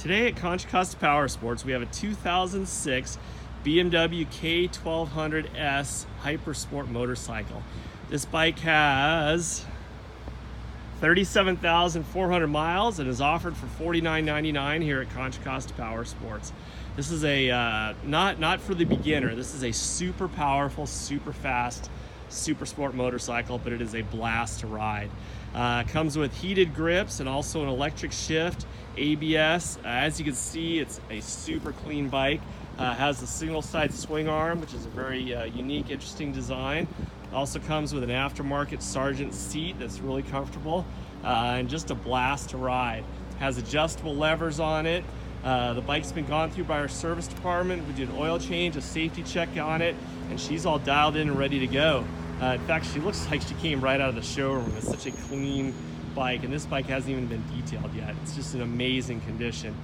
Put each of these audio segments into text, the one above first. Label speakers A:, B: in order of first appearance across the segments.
A: Today at Contra Costa Powersports, we have a 2006 BMW K1200S hypersport motorcycle. This bike has 37,400 miles and is offered for $49.99 here at Contra Costa Powersports. This is a not for the beginner. This is a super powerful, super fast, super sport motorcycle, but it is a blast to ride. Comes with heated grips and also an electric shift, ABS. As you can see, it's a super clean bike. Has a single side swing arm, which is a very unique, interesting design. Also comes with an aftermarket Sargent seat that's really comfortable and just a blast to ride. Has adjustable levers on it. The bike's been gone through by our service department. We did an oil change, a safety check on it, and she's all dialed in and ready to go. In fact, she looks like she came right out of the showroom. It's such a clean bike, and this bike hasn't even been detailed yet. It's just an amazing condition.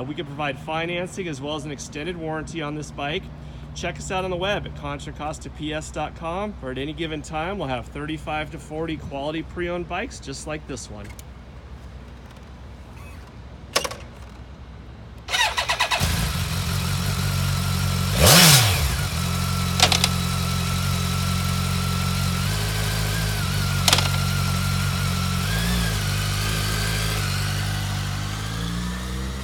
A: We can provide financing as well as an extended warranty on this bike. Check us out on the web at contracostaps.com, or at any given time we'll have 35 to 40 quality pre-owned bikes just like this one.